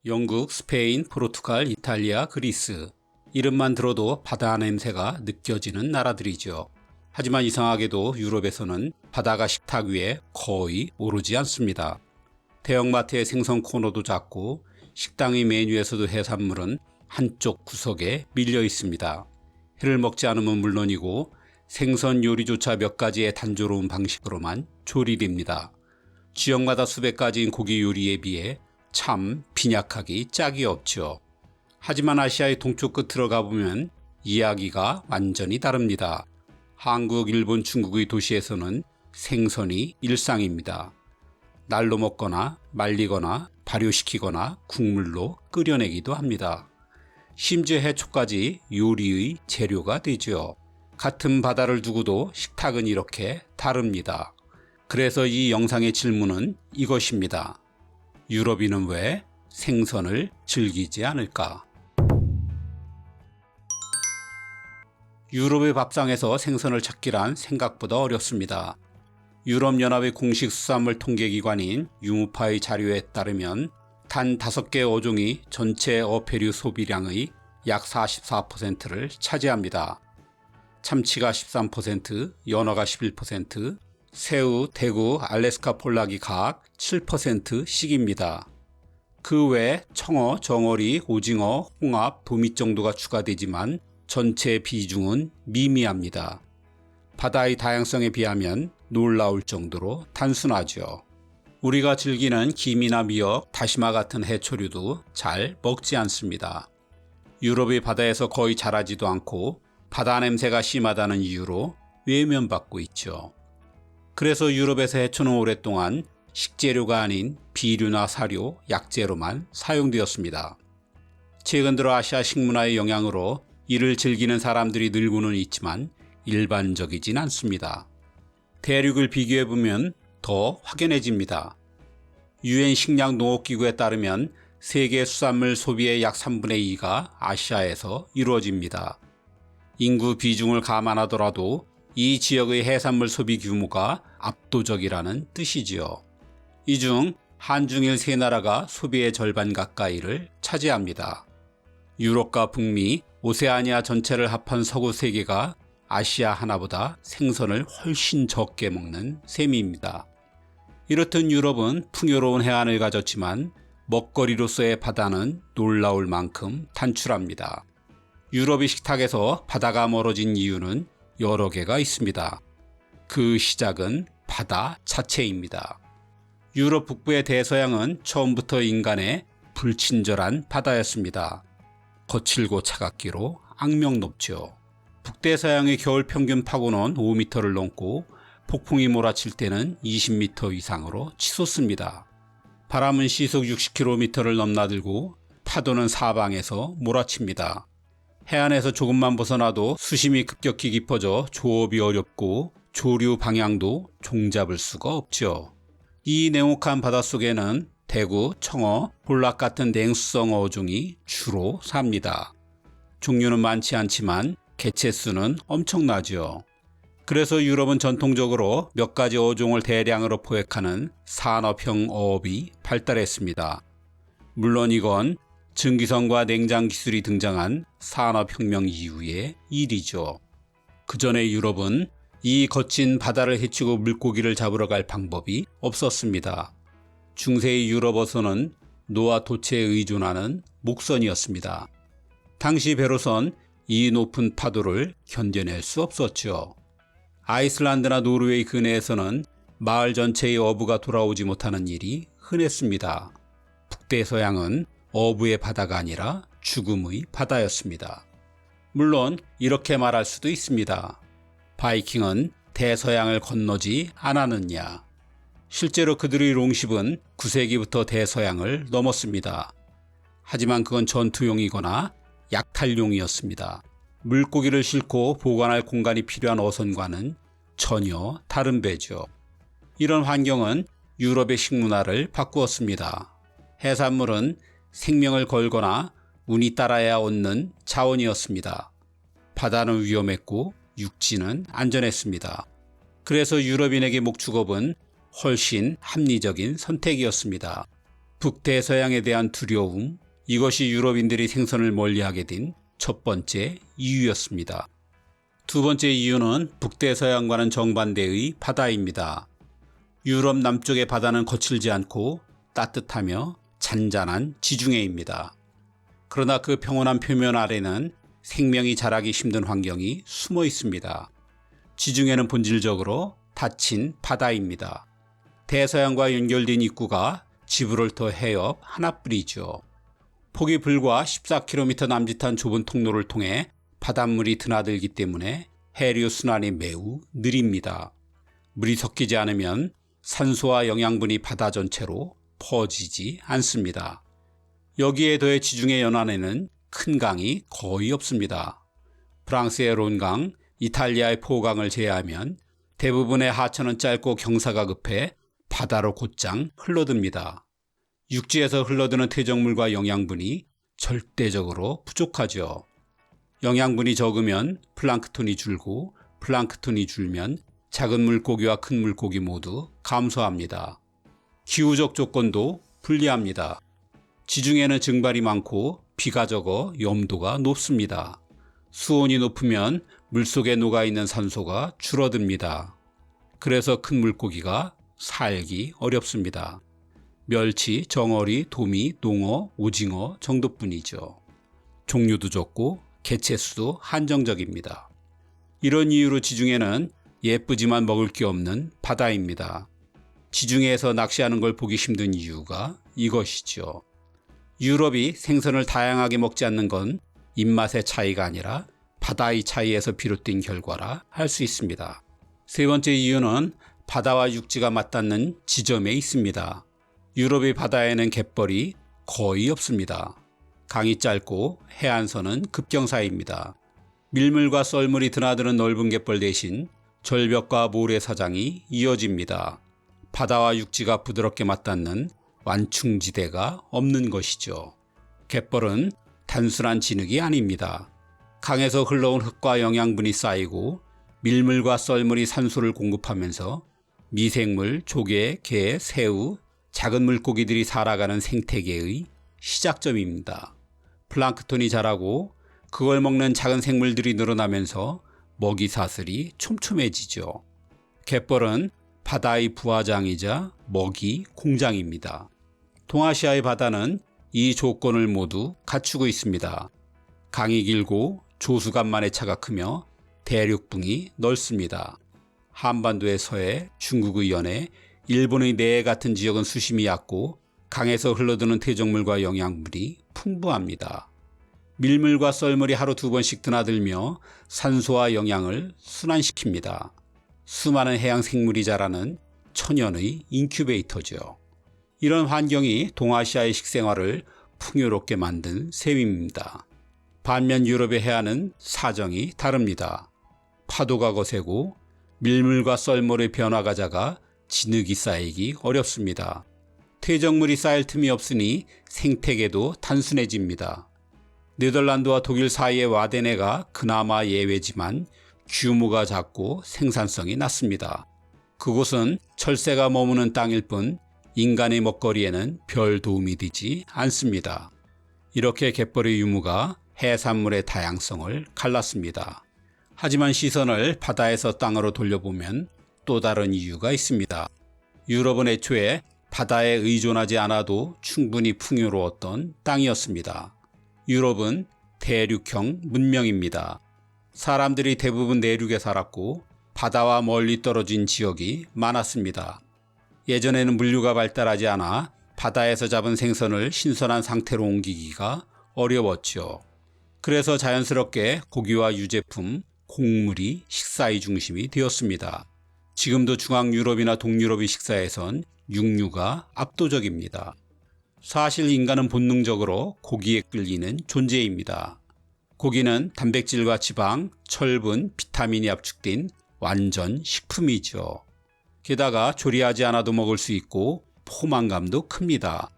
영국, 스페인, 포르투갈, 이탈리아, 그리스. 이름만 들어도 바다 냄새가 느껴지는 나라들이죠. 하지만 이상하게도 유럽에서는 바다가 식탁 위에 거의 오르지 않습니다. 대형마트의 생선 코너도 작고 식당의 메뉴에서도 해산물은 한쪽 구석에 밀려 있습니다. 회를 먹지 않으면 물론이고 생선 요리조차 몇 가지의 단조로운 방식으로만 조리됩니다. 지역마다 수백 가지인 고기 요리에 비해 참 빈약하기 짝이 없죠. 하지만 아시아의 동쪽 끝으로 가보면 이야기가 완전히 다릅니다. 한국, 일본, 중국의 도시에서는 생선이 일상입니다. 날로 먹거나 말리거나 발효시키거나 국물로 끓여내기도 합니다. 심지어 해초까지 요리의 재료가 되죠. 같은 바다를 두고도 식탁은 이렇게 다릅니다. 그래서 이 영상의 질문은 이것입니다. 유럽인은 왜 생선을 즐기지 않을까? 유럽의 밥상에서 생선을 찾기란 생각보다 어렵습니다. 유럽연합의 공식 수산물 통계기관인 유무파의 자료에 따르면 단 5개 어종이 전체 어패류 소비량의 약 44%를 차지합니다. 참치가 13%, 연어가 11%, 새우, 대구, 알래스카 폴락이 각 7%씩입니다. 그 외 청어, 정어리, 오징어, 홍합, 도미 정도가 추가되지만 전체 비중은 미미합니다. 바다의 다양성에 비하면 놀라울 정도로 단순하죠. 우리가 즐기는 김이나 미역, 다시마 같은 해초류도 잘 먹지 않습니다. 유럽의 바다에서 거의 자라지도 않고 바다 냄새가 심하다는 이유로 외면받고 있죠. 그래서 유럽에서 해초는 오랫동안 식재료가 아닌 비료나 사료, 약재로만 사용되었습니다. 최근 들어 아시아 식문화의 영향으로 이를 즐기는 사람들이 늘고는 있지만 일반적이진 않습니다. 대륙을 비교해보면 더 확연해집니다. 유엔 식량 농업기구에 따르면 세계 수산물 소비의 약 3분의 2가 아시아에서 이루어집니다. 인구 비중을 감안하더라도 이 지역의 해산물 소비 규모가 압도적이라는 뜻이지요. 이 중 한중일 세 나라가 소비의 절반 가까이를 차지합니다. 유럽과 북미, 오세아니아 전체를 합한 서구 세계가 아시아 하나보다 생선을 훨씬 적게 먹는 셈입니다. 이렇듯 유럽은 풍요로운 해안을 가졌지만 먹거리로서의 바다는 놀라울 만큼 단출합니다. 유럽의 식탁에서 바다가 멀어진 이유는 여러 개가 있습니다. 그 시작은 바다 자체입니다. 유럽 북부의 대서양은 처음부터 인간의 불친절한 바다였습니다. 거칠고 차갑기로 악명 높죠. 북대서양의 겨울 평균 파고는 5m를 넘고 폭풍이 몰아칠 때는 20m 이상으로 치솟습니다. 바람은 시속 60km를 넘나들고 파도는 사방에서 몰아칩니다. 해안에서 조금만 벗어나도 수심이 급격히 깊어져 조업이 어렵고 조류 방향도 종잡을 수가 없죠. 이 냉혹한 바닷속에는 대구, 청어, 볼락 같은 냉수성 어종이 주로 삽니다. 종류는 많지 않지만 개체수는 엄청나죠. 그래서 유럽은 전통적으로 몇 가지 어종을 대량으로 포획하는 산업형 어업이 발달했습니다. 물론 이건 증기선과 냉장 기술이 등장한 산업혁명 이후의 일이죠. 그 전에 유럽은 이 거친 바다를 헤치고 물고기를 잡으러 갈 방법이 없었습니다. 중세의 유럽 어선은 노아 도체에 의존하는 목선이었습니다. 당시 배로선 이 높은 파도를 견뎌낼 수 없었죠. 아이슬란드나 노르웨이 근해에서는 마을 전체의 어부가 돌아오지 못하는 일이 흔했습니다. 북대서양은 어부의 바다가 아니라 죽음의 바다였습니다. 물론 이렇게 말할 수도 있습니다. 바이킹은 대서양을 건너지 않았느냐. 실제로 그들의 롱십은 9세기부터 대서양을 넘었습니다. 하지만 그건 전투용이거나 약탈용이었습니다. 물고기를 싣고 보관할 공간이 필요한 어선과는 전혀 다른 배죠. 이런 환경은 유럽의 식문화를 바꾸었습니다. 해산물은 생명을 걸거나 운이 따라야 얻는 자원이었습니다. 바다는 위험했고 육지는 안전했습니다. 그래서 유럽인에게 목축업은 훨씬 합리적인 선택이었습니다. 북대서양에 대한 두려움, 이것이 유럽인들이 생선을 멀리하게 된 첫 번째 이유였습니다. 두 번째 이유는 북대서양과는 정반대의 바다입니다. 유럽 남쪽의 바다는 거칠지 않고 따뜻하며 잔잔한 지중해입니다. 그러나 그 평온한 표면 아래는 생명이 자라기 힘든 환경이 숨어 있습니다. 지중해는 본질적으로 닫힌 바다입니다. 대서양과 연결된 입구가 지브롤터 해협 하나뿐이죠. 폭이 불과 14km 남짓한 좁은 통로를 통해 바닷물이 드나들기 때문에 해류 순환이 매우 느립니다. 물이 섞이지 않으면 산소와 영양분이 바다 전체로 퍼지지 않습니다. 여기에 더해 지중해 연안에는 큰 강이 거의 없습니다. 프랑스의 론강, 이탈리아의 포강을 제외하면 대부분의 하천은 짧고 경사가 급해 바다로 곧장 흘러듭니다. 육지에서 흘러드는 퇴적물과 영양분이 절대적으로 부족하죠. 영양분이 적으면 플랑크톤이 줄고 플랑크톤이 줄면 작은 물고기와 큰 물고기 모두 감소합니다. 기후적 조건도 불리합니다. 지중해는 증발이 많고 비가 적어 염도가 높습니다. 수온이 높으면 물속에 녹아있는 산소가 줄어듭니다. 그래서 큰 물고기가 살기 어렵습니다. 멸치, 정어리, 도미, 농어, 오징어 정도뿐이죠. 종류도 적고 개체수도 한정적입니다. 이런 이유로 지중해는 예쁘지만 먹을 게 없는 바다입니다. 지중해에서 낚시하는 걸 보기 힘든 이유가 이것이죠. 유럽이 생선을 다양하게 먹지 않는 건 입맛의 차이가 아니라 바다의 차이에서 비롯된 결과라 할 수 있습니다. 세 번째 이유는 바다와 육지가 맞닿는 지점에 있습니다. 유럽의 바다에는 갯벌이 거의 없습니다. 강이 짧고 해안선은 급경사입니다. 밀물과 썰물이 드나드는 넓은 갯벌 대신 절벽과 모래사장이 이어집니다. 바다와 육지가 부드럽게 맞닿는 완충지대가 없는 것이죠. 갯벌은 단순한 진흙이 아닙니다. 강에서 흘러온 흙과 영양분이 쌓이고 밀물과 썰물이 산소를 공급하면서 미생물, 조개, 게, 새우, 작은 물고기들이 살아가는 생태계의 시작점입니다. 플랑크톤이 자라고 그걸 먹는 작은 생물들이 늘어나면서 먹이 사슬이 촘촘해지죠. 갯벌은 바다의 부화장이자 먹이 공장입니다. 동아시아의 바다는 이 조건을 모두 갖추고 있습니다. 강이 길고 조수간만의 차가 크며 대륙붕이 넓습니다. 한반도의 서해, 중국의 연해, 일본의 내해 같은 지역은 수심이 얕고 강에서 흘러드는 퇴적물과 영양분이 풍부합니다. 밀물과 썰물이 하루 2번씩 드나들며 산소와 영양을 순환시킵니다. 수많은 해양 생물이 자라는 천연의 인큐베이터죠. 이런 환경이 동아시아의 식생활을 풍요롭게 만든 셈입니다. 반면 유럽의 해안은 사정이 다릅니다. 파도가 거세고 밀물과 썰물의 변화가 작아 진흙이 쌓이기 어렵습니다. 퇴적물이 쌓일 틈이 없으니 생태계도 단순해집니다. 네덜란드와 독일 사이의 와데네가 그나마 예외지만 규모가 작고 생산성이 낮습니다. 그곳은 철새가 머무는 땅일 뿐 인간의 먹거리에는 별 도움이 되지 않습니다. 이렇게 갯벌의 유무가 해산물의 다양성을 갈랐습니다. 하지만 시선을 바다에서 땅으로 돌려보면 또 다른 이유가 있습니다. 유럽은 애초에 바다에 의존하지 않아도 충분히 풍요로웠던 땅이었습니다. 유럽은 대륙형 문명입니다. 사람들이 대부분 내륙에 살았고 바다와 멀리 떨어진 지역이 많았습니다. 예전에는 물류가 발달하지 않아 바다에서 잡은 생선을 신선한 상태로 옮기기가 어려웠죠. 그래서 자연스럽게 고기와 유제품, 곡물이 식사의 중심이 되었습니다. 지금도 중앙 유럽이나 동유럽의 식사에선 육류가 압도적입니다. 사실 인간은 본능적으로 고기에 끌리는 존재입니다. 고기는 단백질과 지방, 철분, 비타민이 압축된 완전 식품이죠. 게다가 조리하지 않아도 먹을 수 있고 포만감도 큽니다.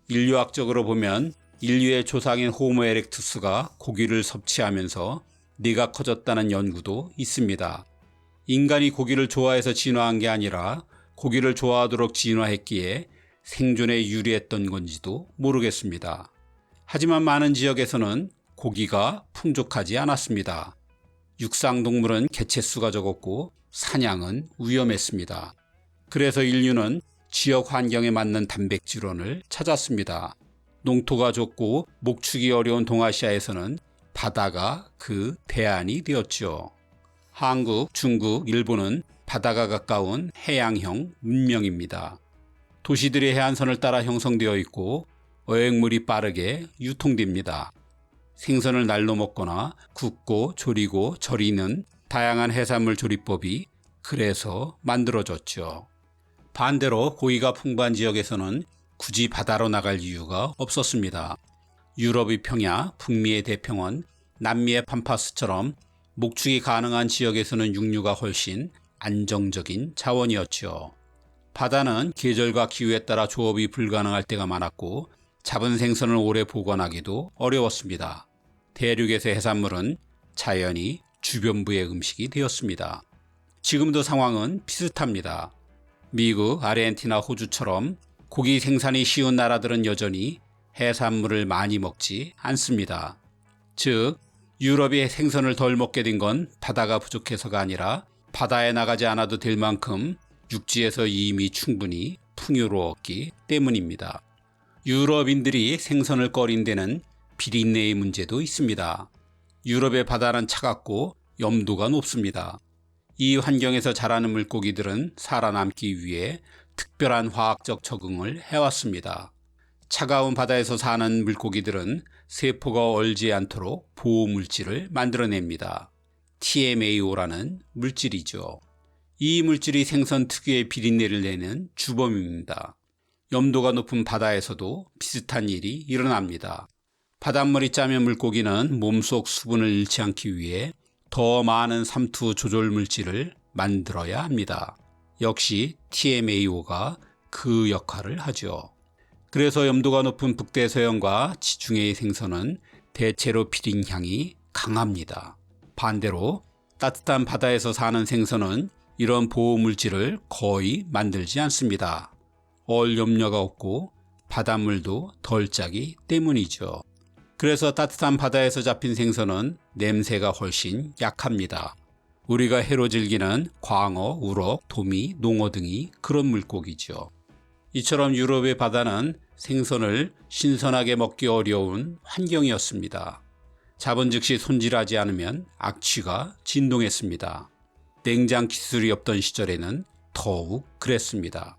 인류학적으로 보면 인류의 조상인 호모 에렉투스가 고기를 섭취하면서 뇌가 커졌다는 연구도 있습니다. 인간이 고기를 좋아해서 진화한 게 아니라 고기를 좋아하도록 진화했기에 생존에 유리했던 건지도 모르겠습니다. 하지만 많은 지역에서는 고기가 풍족하지 않았습니다. 육상동물은 개체수가 적었고 사냥은 위험했습니다. 그래서 인류는 지역 환경에 맞는 단백질원을 찾았습니다. 농토가 좁고 목축이 어려운 동아시아에서는 바다가 그 대안이 되었죠. 한국, 중국, 일본은 바다가 가까운 해양형 문명입니다. 도시들이 해안선을 따라 형성되어 있고 어획물이 빠르게 유통됩니다. 생선을 날로 먹거나 굽고 조리고 절이는 다양한 해산물 조리법이 그래서 만들어졌죠. 반대로 고기가 풍부한 지역에서는 굳이 바다로 나갈 이유가 없었습니다. 유럽의 평야, 북미의 대평원, 남미의 팜파스처럼 목축이 가능한 지역에서는 육류가 훨씬 안정적인 자원이었죠. 바다는 계절과 기후에 따라 조업이 불가능할 때가 많았고 잡은 생선을 오래 보관하기도 어려웠습니다. 대륙에서의 해산물은 자연히 주변부의 음식이 되었습니다. 지금도 상황은 비슷합니다. 미국, 아르헨티나, 호주처럼 고기 생산이 쉬운 나라들은 여전히 해산물을 많이 먹지 않습니다. 즉, 유럽이 생선을 덜 먹게 된 건 바다가 부족해서가 아니라 바다에 나가지 않아도 될 만큼 육지에서 이미 충분히 풍요로웠기 때문입니다. 유럽인들이 생선을 꺼린 데는 비린내의 문제도 있습니다. 유럽의 바다는 차갑고 염도가 높습니다. 이 환경에서 자라는 물고기들은 살아남기 위해 특별한 화학적 적응을 해왔습니다. 차가운 바다에서 사는 물고기들은 세포가 얼지 않도록 보호물질을 만들어냅니다. TMAO라는 물질이죠. 이 물질이 생선 특유의 비린내를 내는 주범입니다. 염도가 높은 바다에서도 비슷한 일이 일어납니다. 바닷물이 짜면 물고기는 몸속 수분을 잃지 않기 위해 더 많은 삼투 조절 물질을 만들어야 합니다. 역시 TMAO가 그 역할을 하죠. 그래서 염도가 높은 북대서양과 지중해의 생선은 대체로 비린향이 강합니다. 반대로 따뜻한 바다에서 사는 생선은 이런 보호물질을 거의 만들지 않습니다. 얼 염려가 없고 바닷물도 덜 짜기 때문이죠. 그래서 따뜻한 바다에서 잡힌 생선은 냄새가 훨씬 약합니다. 우리가 회로 즐기는 광어, 우럭, 도미, 농어 등이 그런 물고기죠. 이처럼 유럽의 바다는 생선을 신선하게 먹기 어려운 환경이었습니다. 잡은 즉시 손질하지 않으면 악취가 진동했습니다. 냉장 기술이 없던 시절에는 더욱 그랬습니다.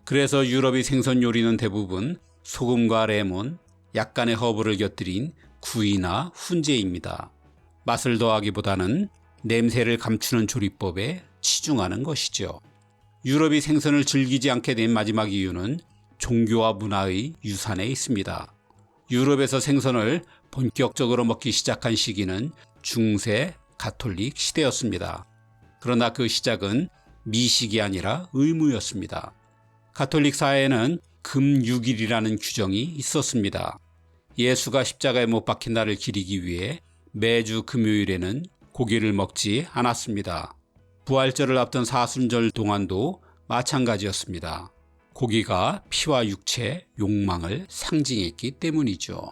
그래서 유럽의 생선 요리는 대부분 소금과 레몬, 약간의 허브를 곁들인 구이나 훈제입니다. 맛을 더하기보다는 냄새를 감추는 조리법에 치중하는 것이죠. 유럽이 생선을 즐기지 않게 된 마지막 이유는 종교와 문화의 유산에 있습니다. 유럽에서 생선을 본격적으로 먹기 시작한 시기는 중세 가톨릭 시대였습니다. 그러나 그 시작은 미식이 아니라 의무였습니다. 가톨릭 사회에는 금 6일이라는 규정이 있었습니다. 예수가 십자가에 못 박힌 날을 기리기 위해 매주 금요일에는 고기를 먹지 않았습니다. 부활절을 앞둔 사순절 동안도 마찬가지였습니다. 고기가 피와 육체, 욕망을 상징했기 때문이죠.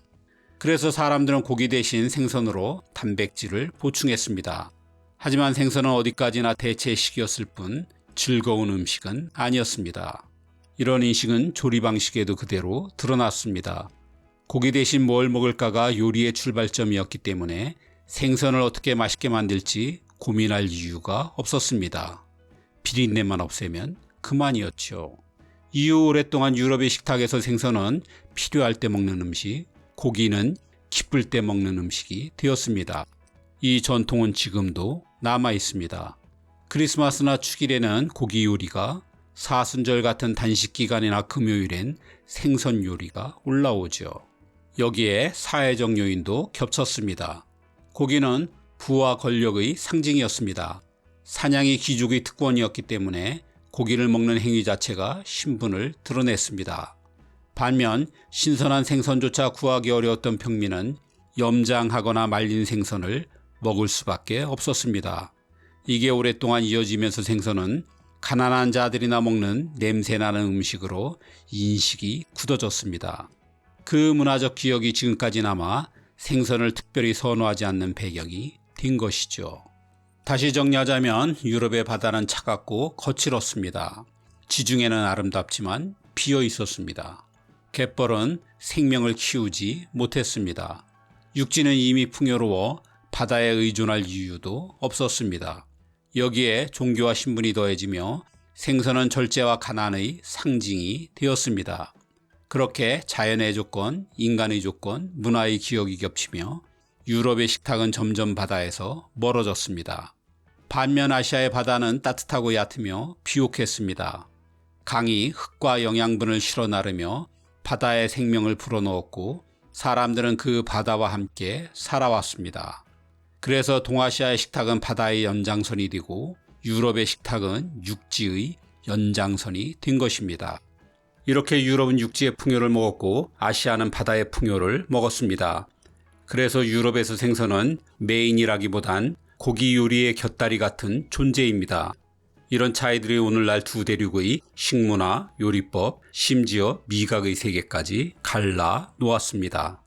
그래서 사람들은 고기 대신 생선으로 단백질을 보충했습니다. 하지만 생선은 어디까지나 대체식이었을 뿐 즐거운 음식은 아니었습니다. 이런 인식은 조리 방식에도 그대로 드러났습니다. 고기 대신 뭘 먹을까가 요리의 출발점이었기 때문에 생선을 어떻게 맛있게 만들지 고민할 이유가 없었습니다. 비린내만 없애면 그만이었죠. 이후 오랫동안 유럽의 식탁에서 생선은 필요할 때 먹는 음식, 고기는 기쁠 때 먹는 음식이 되었습니다. 이 전통은 지금도 남아 있습니다. 크리스마스나 축일에는 고기 요리가, 사순절 같은 단식 기간이나 금요일엔 생선 요리가 올라오죠. 여기에 사회적 요인도 겹쳤습니다. 고기는 부와 권력의 상징이었습니다. 사냥이 귀족의 특권이었기 때문에 고기를 먹는 행위 자체가 신분을 드러냈습니다. 반면 신선한 생선조차 구하기 어려웠던 평민은 염장하거나 말린 생선을 먹을 수밖에 없었습니다. 이게 오랫동안 이어지면서 생선은 가난한 자들이나 먹는 냄새나는 음식으로 인식이 굳어졌습니다. 그 문화적 기억이 지금까지 남아 생선을 특별히 선호하지 않는 배경이 된 것이죠. 다시 정리하자면 유럽의 바다는 차갑고 거칠었습니다. 지중해는 아름답지만 비어 있었습니다. 갯벌은 생명을 키우지 못했습니다. 육지는 이미 풍요로워 바다에 의존할 이유도 없었습니다. 여기에 종교와 신분이 더해지며 생선은 절제와 가난의 상징이 되었습니다. 그렇게 자연의 조건, 인간의 조건, 문화의 기억이 겹치며 유럽의 식탁은 점점 바다에서 멀어졌습니다. 반면 아시아의 바다는 따뜻하고 얕으며 비옥했습니다. 강이 흙과 영양분을 실어 나르며 바다의 생명을 불어넣었고 사람들은 그 바다와 함께 살아왔습니다. 그래서 동아시아의 식탁은 바다의 연장선이 되고 유럽의 식탁은 육지의 연장선이 된 것입니다. 이렇게 유럽은 육지의 풍요를 먹었고 아시아는 바다의 풍요를 먹었습니다. 그래서 유럽에서 생선은 메인이라기보단 고기 요리의 곁다리 같은 존재입니다. 이런 차이들이 오늘날 두 대륙의 식문화, 요리법, 심지어 미각의 세계까지 갈라 놓았습니다.